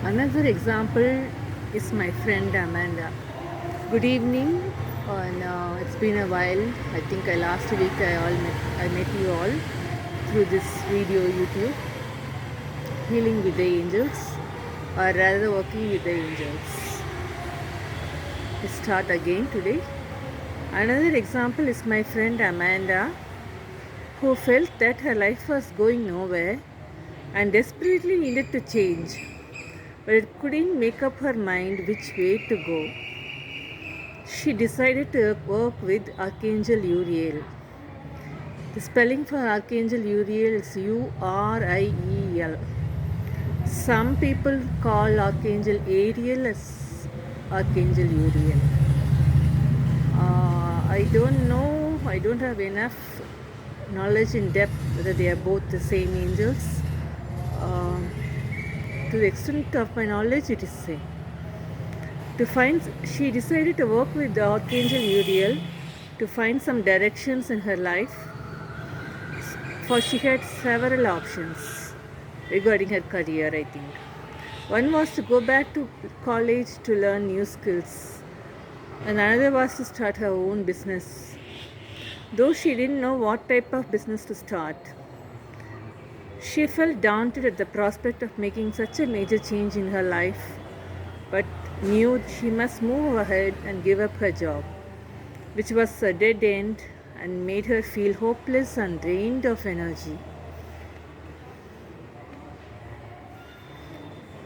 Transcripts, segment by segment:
Another example is my friend Amanda. Good evening, and it's been a while. I think last week I met you all through this video YouTube, healing with the angels, or rather working with the angels. We start again today. Another example is my friend Amanda, who felt that her life was going nowhere and desperately needed to change, but it couldn't make up her mind which way to go. She decided to work with Archangel Uriel. The spelling for Archangel Uriel is Uriel. Some people call Archangel Ariel as Archangel Uriel. I don't know, I don't have enough knowledge in depth whether they are both the same angels. To the extent of my knowledge, it is same. She decided to work with the Archangel Uriel to find some directions in her life, for she had several options regarding her career, I think. One was to go back to college to learn new skills, and another was to start her own business, though she didn't know what type of business to start. She felt daunted at the prospect of making such a major change in her life, but knew she must move ahead and give up her job, which was a dead end and made her feel hopeless and drained of energy.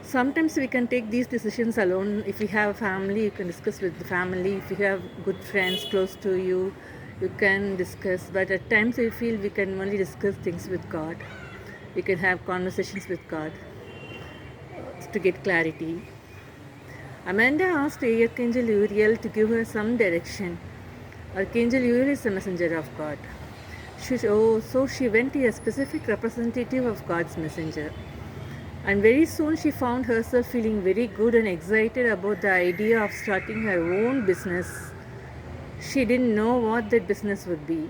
Sometimes we can take these decisions alone. If you have a family, you can discuss with the family. If you have good friends close to you, you can discuss. But at times we feel we can only discuss things with God. We can have conversations with God to get clarity. Amanda asked Archangel Uriel to give her some direction. Archangel Uriel is the messenger of God. So she went to a specific representative of God's messenger. And very soon she found herself feeling very good and excited about the idea of starting her own business. She didn't know what that business would be.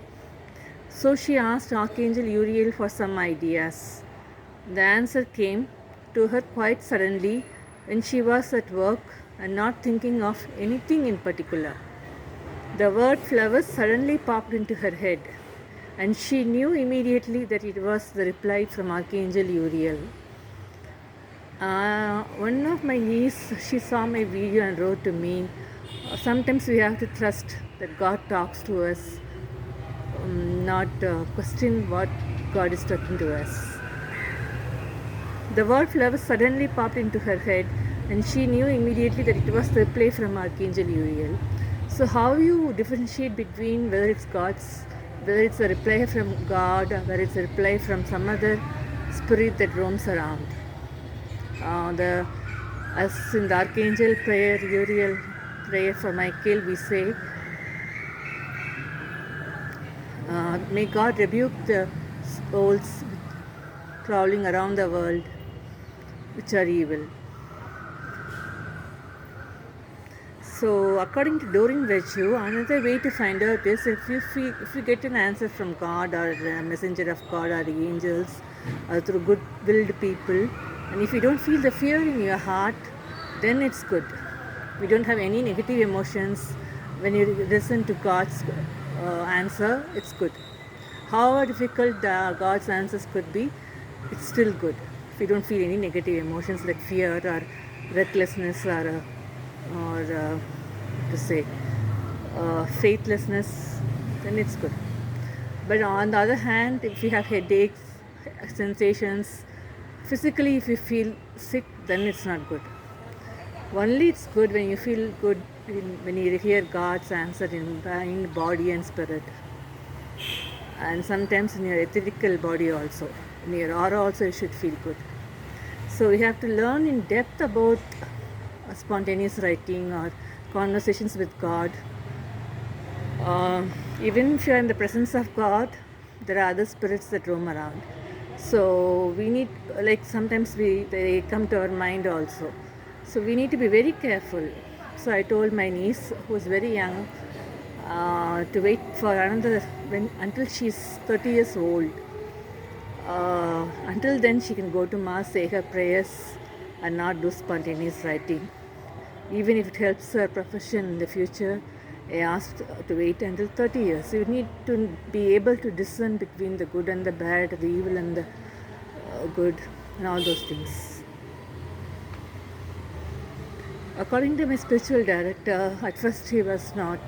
So she asked Archangel Uriel for some ideas. The answer came to her quite suddenly when she was at work and not thinking of anything in particular. The word flowers suddenly popped into her head, and she knew immediately that it was the reply from Archangel Uriel. One of my niece, she saw my video and wrote to me, sometimes we have to trust that God talks to us, not question what God is talking to us. The word flower suddenly popped into her head, and she knew immediately that it was the reply from Archangel Uriel. So how you differentiate between whether it's a reply from God or whether it's a reply from some other spirit that roams around? As in the Archangel prayer, Uriel prayer for Michael, we say, may God rebuke the souls crawling around the world which are evil. So, according to Doreen Virtue, another way to find out is if you get an answer from God or a messenger of God or the angels or through good-willed people, and if you don't feel the fear in your heart, then it's good. We don't have any negative emotions. When you listen to God's answer, it's good. However difficult God's answers could be, it's still good. If you don't feel any negative emotions like fear or recklessness or faithlessness, then it's good. But on the other hand, if you have headaches, sensations, physically if you feel sick, then it's not good. Only it's good when you feel good, when you hear God's answer in mind, body and spirit. And sometimes in your etherical body also. In your aura also you should feel good. So we have to learn in depth about spontaneous writing or conversations with God. Even if you are in the presence of God, there are other spirits that roam around. So we need, like sometimes they come to our mind also. So we need to be very careful. So I told my niece, who is very young, to wait for until she's 30 years old. Until then, she can go to mass, say her prayers, and not do spontaneous writing. Even if it helps her profession in the future, I asked to wait until 30 years. You need to be able to discern between the good and the bad, the evil and the good, and all those things. According to my spiritual director, at first he was not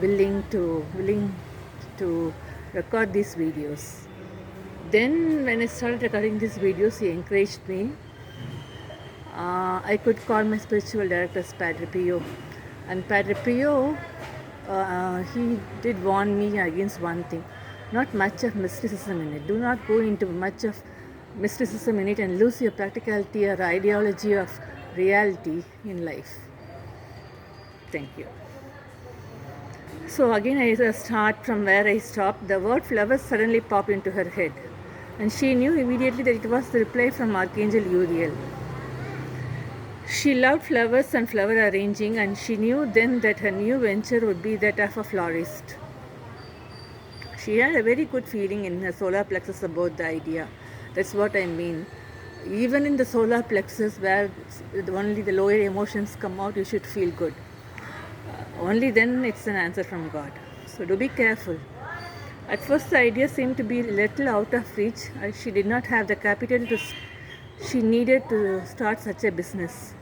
willing to record these videos. Then when I started recording these videos, he encouraged me. I could call my spiritual director as Padre Pio. And Padre Pio, he did warn me against one thing. Not much of mysticism in it. Do not go into much of mysticism in it and lose your practicality or ideology of reality in life. Thank you. So again, I start from where I stopped. The word flowers suddenly popped into her head. And she knew immediately that it was the reply from Archangel Uriel. She loved flowers and flower arranging, and she knew then that her new venture would be that of a florist. She had a very good feeling in her solar plexus about the idea. That's what I mean. Even in the solar plexus, where only the lower emotions come out, you should feel good. Only then it's an answer from God. So do be careful. At first, the idea seemed to be a little out of reach. She did not have the capital she needed to start such a business.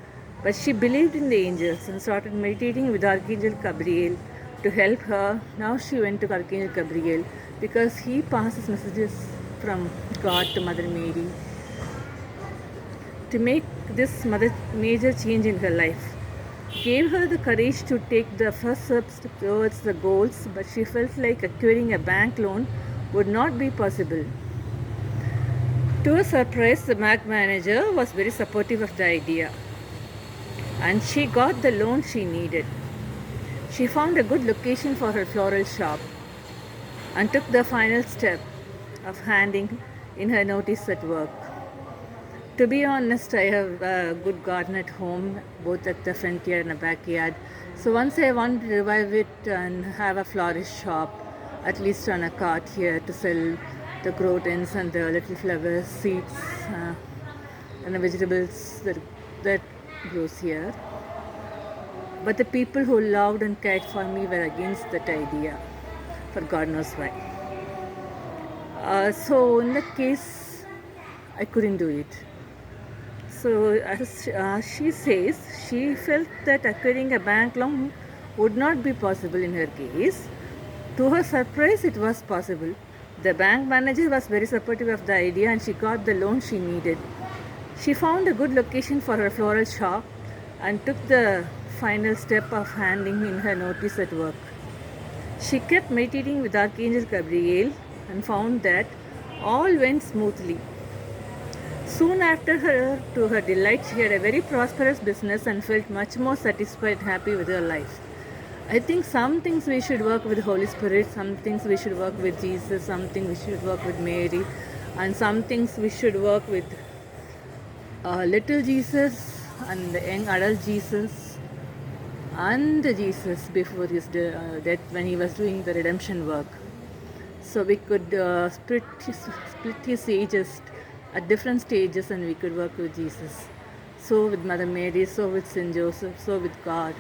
But she believed in the angels and started meditating with Archangel Gabriel to help her. Now she went to Archangel Gabriel because he passes messages from God to Mother Mary to make this major change in her life. Gave her the courage to take the first steps towards the goals, but she felt like acquiring a bank loan would not be possible. To her surprise, the bank manager was very supportive of the idea, and she got the loan she needed. She found a good location for her floral shop and took the final step of handing in her notice at work. To be honest, I have a good garden at home, both at the front yard and the backyard. So once I want to revive it and have a florist shop, at least on a cart here to sell the croutons and the little flowers, seeds, and the vegetables that grows here. But the people who loved and cared for me were against that idea, for God knows why. So in that case, I couldn't do it. So as she says, she felt that acquiring a bank loan would not be possible in her case. To her surprise, it was possible. The bank manager was very supportive of the idea and she got the loan she needed. She found a good location for her floral shop and took the final step of handing in her notice at work. She kept meditating with Archangel Gabriel and found that all went smoothly. Soon after, to her delight, she had a very prosperous business and felt much more satisfied and happy with her life. I think some things we should work with Holy Spirit, some things we should work with Jesus, some things we should work with Mary, and some things we should work with little Jesus and the young adult Jesus and Jesus before his death when he was doing the redemption work. So we could split his ages at different stages and we could work with Jesus. So with Mother Mary, so with Saint Joseph, so with God.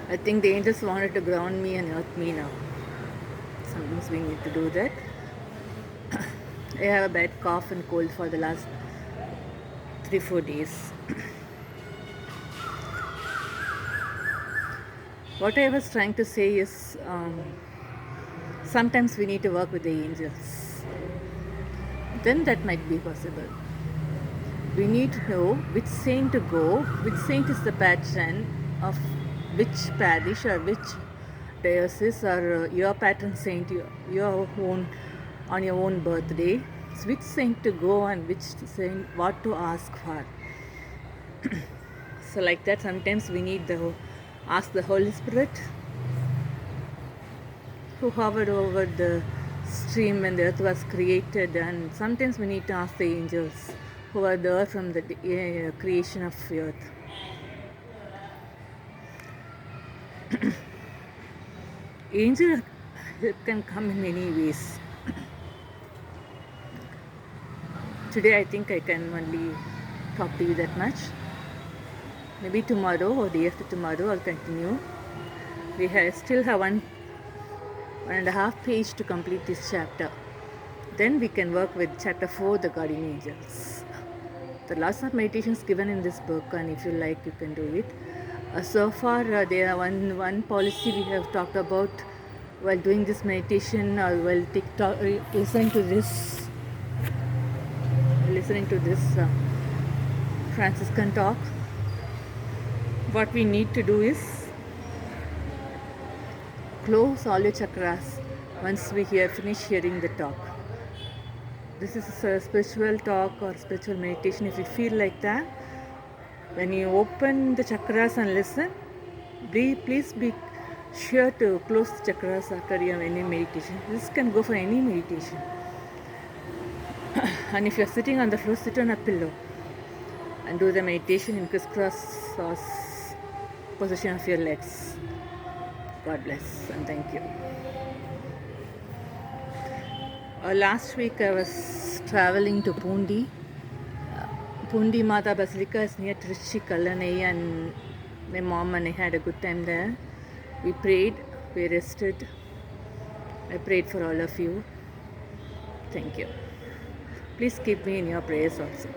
I think the angels wanted to ground me and earth me now. Sometimes we need to do that. I have a bad cough and cold for the last 3-4 days. What I was trying to say is sometimes we need to work with the angels. Then that might be possible. We need to know which saint to go, which saint is the patron of which parish or which diocese, or your patron saint, your own on your own birthday, which saint to go and which saint what to ask for. So like that, sometimes we need to ask the Holy Spirit who hovered over the stream when the earth was created, and sometimes we need to ask the angels who are there from the creation of the earth. Angel can come in many ways. Today I think I can only talk to you that much. Maybe tomorrow or day after tomorrow I'll continue. We still have one and a half page to complete this chapter. Then we can work with chapter 4, the guardian angels. There are lots of meditations given in this book, and if you like, you can do it. So far, there are one policy we have talked about while doing this meditation, or while listening to this Franciscan talk. What we need to do is close all your chakras once we finish hearing the talk. This is a spiritual talk or spiritual meditation. If you feel like that, when you open the chakras and listen, please be sure to close the chakras after you have any meditation. This can go for any meditation. And if you are sitting on the floor, sit on a pillow and do the meditation in crisscross position of your legs. God bless and thank you. Last week I was traveling to Pundi. Pundi Mata Basilica is near Trichy, Kallanai, and my mom and I had a good time there. We prayed, we rested. I prayed for all of you. Thank you. Please keep me in your prayers also.